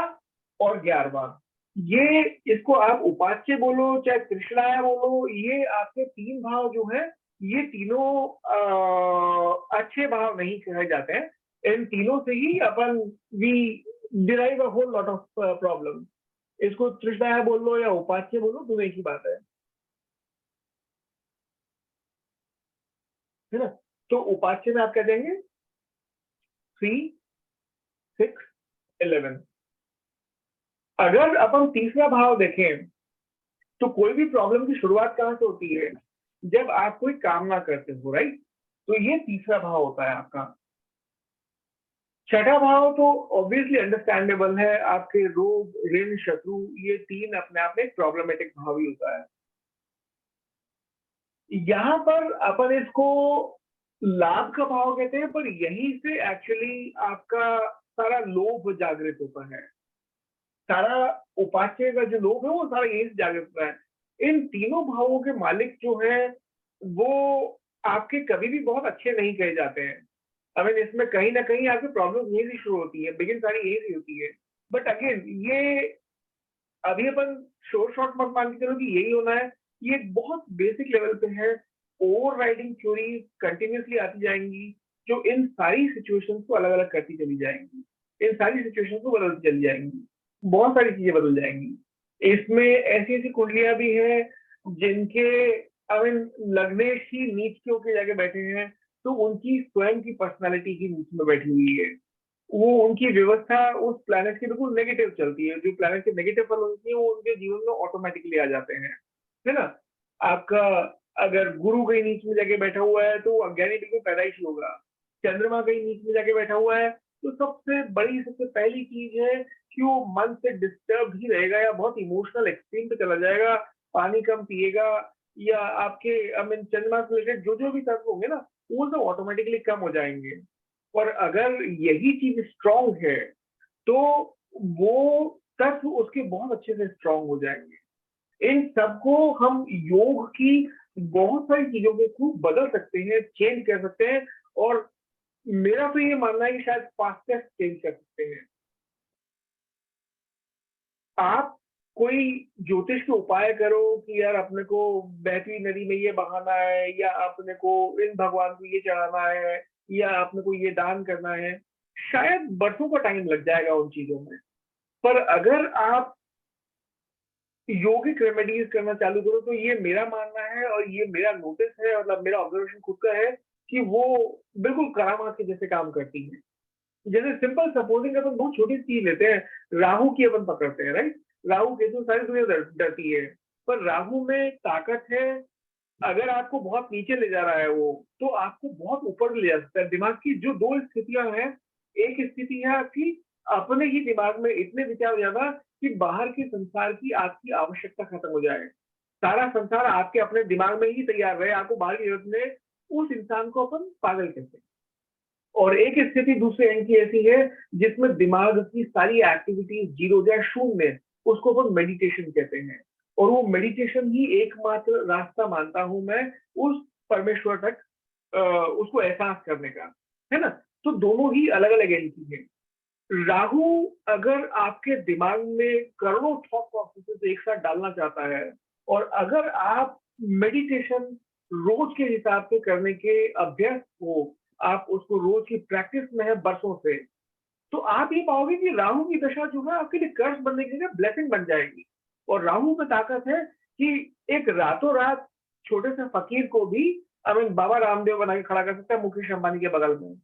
और 11वां, ये इसको आप उपाच्य बोलो चाहे त्रिशलाया बोलो, ये आपके 3 भाव जो है, ये तीनों अच्छे भाव नहीं कहे जाते हैं। इन तीनों से ही अपन we derive a whole lot of problem. इसको त्रिशलाया बोल लो या उपाच्य बोलो, दोनों एक ही बात है ना। तो उपाच्य में आप क्या देंगे, 3, 6, 11। अगर अपन तीसरा भाव देखें तो कोई भी प्रॉब्लम की शुरुआत कहां से होती है, जब आप कोई काम ना करते हो, राइट। तो ये तीसरा भाव होता है आपका। 6ठा भाव तो ऑब्वियसली अंडरस्टैंडेबल है, आपके रोग, ऋण, शत्रु, ये 3 अपने आप में एक प्रॉब्लमेटिक भाव ही होता है। यहाँ पर अपन इसको लाभ का भाव कहते हैं, पर यहीं से एक्चुअली आपका सारा लोभ जागृत होता है। सारा उपास्य का जो लोभ है वो सारा यहीं से जागृत होता है। इन तीनों भावों के मालिक जो है वो आपके कभी भी बहुत अच्छे नहीं कहे जाते हैं। आई मीन इसमें कहीं ना कहीं आपकी प्रॉब्लम यहीं से शुरू होती है, बिगिन सारी यहीं से होती है। बट अगेन ये अभी अपन शोर शॉर्ट मत मान के चलो कि यही होना है, ये बहुत बेसिक लेवल पे है। ओवर राइडिंग थ्योरी कंटिन्यूसली आती जाएंगी जो इन सारी सिचुएशंस को अलग अलग करती चली जाएंगी, इन सारी सिचुएशंस को बदलती चली जाएंगी, बहुत सारी चीजें बदल जाएंगी। इसमें ऐसी ऐसी कुंडलियां भी हैं जिनके आई मीन लग्नेश ही नीच के होके जाके बैठे हैं, तो उनकी स्वयं की पर्सनालिटी ही नीच में बैठी हुई है। वो उनकी व्यवस्था उस प्लैनेट की बिल्कुल नेगेटिव चलती है। जो प्लैनेट के नेगेटिव फल होती है वो उनके जीवन में ऑटोमेटिकली आ जाते हैं, है ना। आपका अगर गुरु कहीं नीच में जाके बैठा हुआ है तो अज्ञानी बिल्कुल पैदाइश होगा। चंद्रमा कहीं नीच में जाके बैठा हुआ है तो सबसे पहली चीज है कि वो मन से डिस्टर्ब ही रहेगा या बहुत इमोशनल एक्सट्रीम पे चला जाएगा, पानी कम पिएगा, या आपके आई मीन चंद्रमा से रिलेटेड जो भी तत्व होंगे ना वो सब ऑटोमेटिकली कम हो जाएंगे। और अगर यही चीज स्ट्रांग है तो वो तत्व उसके बहुत अच्छे से स्ट्रांग हो जाएंगे। इन सबको हम योग की बहुत सारी चीजों के थ्रू बदल सकते हैं, चेंज कर सकते हैं, और मेरा तो ये मानना है कि शायद फास्टेस्ट चेंज कर सकते हैं। आप कोई ज्योतिष के उपाय करो कि यार अपने को बहती नदी में ये बहाना है, या अपने को इन भगवान को ये चढ़ाना है, या अपने को ये दान करना है, शायद बरसों का टाइम लग जाएगा उन चीजों में। पर अगर आप योगिक रेमेडीज करना चालू करो तो ये मेरा मानना है और ये मेरा नोटिस है, मतलब मेरा ऑब्जर्वेशन खुद का है कि वो बिल्कुल करामात के जैसे काम करती है। जैसे सिंपल सपोजिंग अपन बहुत छोटी चीज लेते हैं, राहु की अपन पकड़ते हैं, राइट। राहु केतु सारी दुनिया डरती है, पर राहु में ताकत है। अगर आपको बहुत नीचे ले जा रहा है वो, तो आपको बहुत ऊपर ले जा सकता है। दिमाग की जो दो स्थितियां हैं, एक स्थिति है आपकी अपने ही दिमाग में इतने विचार ज्यादा कि बाहर के संसार की आपकी आवश्यकता खत्म हो जाए, सारा संसार आपके अपने दिमाग में ही तैयार रहे, आपको बाहर की जरूरत में, उस इंसान को अपन पागल कहते हैं। और एक स्थिति दूसरे एंड की ऐसी है जिसमें दिमाग की सारी एक्टिविटीज जीरो जाए, शून्य, उसको अपन मेडिटेशन कहते हैं। और वो मेडिटेशन ही एकमात्र रास्ता मानता हूं मैं उस परमेश्वर तक उसको एहसास करने का, है ना। तो दोनों ही अलग अलग एंड की है। राहु अगर आपके दिमाग में करोड़ों थॉट प्रोसेसेस एक साथ डालना चाहता है, और अगर आप मेडिटेशन रोज के हिसाब से करने के अभ्यस्त हो, आप उसको रोज की प्रैक्टिस में है बरसों से, तो आप ये पाओगे कि राहु की दशा जो है आपके लिए कर्ज बनने के लिए ब्लेसिंग बन जाएगी। और राहु में ताकत है कि एक रातों रात छोटे से फकीर को भी आई मीन बाबा रामदेव बना के खड़ा कर सकता है मुकेश अंबानी के बगल में।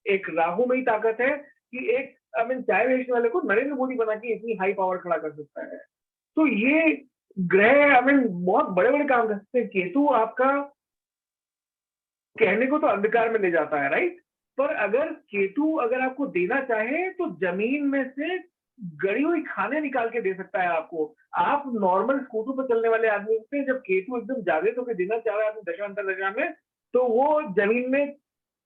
एक राहु में ही ताकत है कि एक आई मीन चाय बेचने वाले को नरेंद्र मोदी बना के इतनी हाई पावर खड़ा कर सकता है। तो ये ग्रह आई मीन बहुत बड़े बड़े काम कर सकते हैं। केतु आपका कहने को तो अंधकार में ले जाता है, राइट। पर अगर केतु अगर आपको देना चाहे तो जमीन में से गड़ी हुई खाने निकाल के दे सकता है आपको। आप नॉर्मल स्कूटर पर चलने वाले आदमी से जब केतु एकदम जागृत होकर देना चाह रहा है अपनी दशांतर दशा में, तो वो जमीन में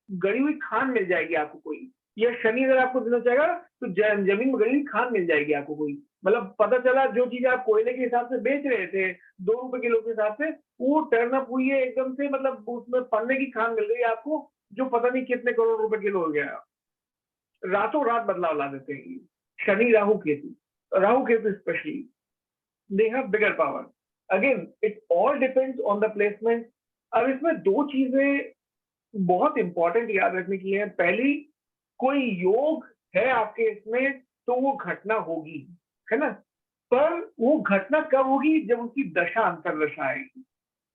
गड़ी हुई खान मिल जाएगी आपको कोई। या शनि अगर आपको देना चाहेगा तो जमीन में गड़ी हुई खान मिल जाएगी आपको कोई। मतलब पता चला जो चीज आप कोयले के हिसाब से बेच रहे थे 2 रुपए किलो के हिसाब से, वो टर्न अप हुई है एकदम से, मतलब उसमें पन्ने की खान मिल गई आपको जो पता नहीं कितने करोड़ रुपए किलो हो गया। रातों रात बदलाव ला देते हैं Shani Rahu Ketu specially, they have bigger power. Again it all depends on the placement. अब इसमें दो चीजें बहुत इंपॉर्टेंट याद रखने की है। पहली, कोई योग है आपके इसमें तो वो घटना होगी, है ना। पर वो घटना कब होगी? जब उसकी दशा अंतरदशा आएगी।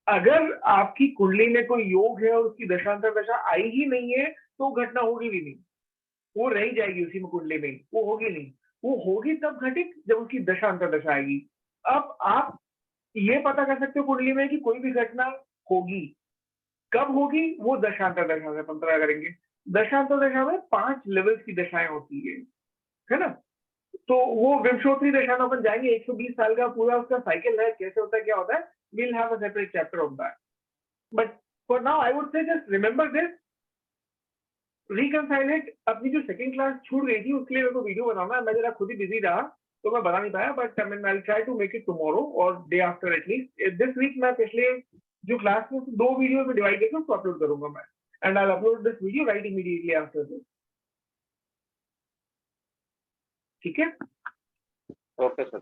अगर आपकी कुंडली में कोई योग है और उसकी दशा अंतरदशा आई ही नहीं है तो घटना होगी भी नहीं, वो रह जाएगी उसी में कुंडली में, वो होगी नहीं। वो होगी तब घटित जब उसकी दशा अंतरदशा आएगी। अब आप ये पता कर सकते हो कुंडली में कि कोई भी घटना होगी, कब होगी, वो दशांतर दशा से पता करेंगे। दशांतर दशा में 5 लेवल्स की दशाएं होती है ना। तो वो विंशोत्तरी दशा में अपन जाएंगे, 120 साल का पूरा उसका साइकिल है, कैसे होता है क्या होता है, we'll have a separate chapter of that. But for now I would say just remember this, reconcile it। अपनी जो सेकंड क्लास छूट गई थी उसके लिए मेरे को वीडियो बनाना है, मैं जरा खुद ही बिजी रहा तो मैं बना नहीं पाया, but I mean I will try to make it tomorrow और day after at least. This week मैं पिछले जो क्लास में 2 वीडियो में डिवाइड करके उसको अपलोड करूंगा मैं, and I will upload this video right immediately after this. ठीक है, ओके सर।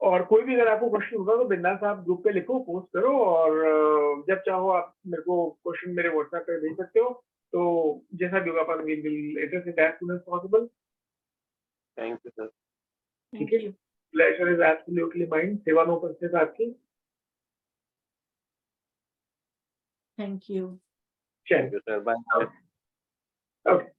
और कोई भी अगर आपको क्वेश्चन होगा तो बिंदास आप ग्रुप पे लिखो, पोस्ट करो, और जब चाहो आप मेरे को क्वेश्चन मेरे व्हाट्सएप पे भेज सकते हो। तो जैसा भी होगा अपन will address it as soon as possible. Thank you sir. ठीक है, प्लेजर इज एब्सोल्युटली माइन। सेवानोपस्थित आपकी। Thank you. Thank you sir, bye. Okay.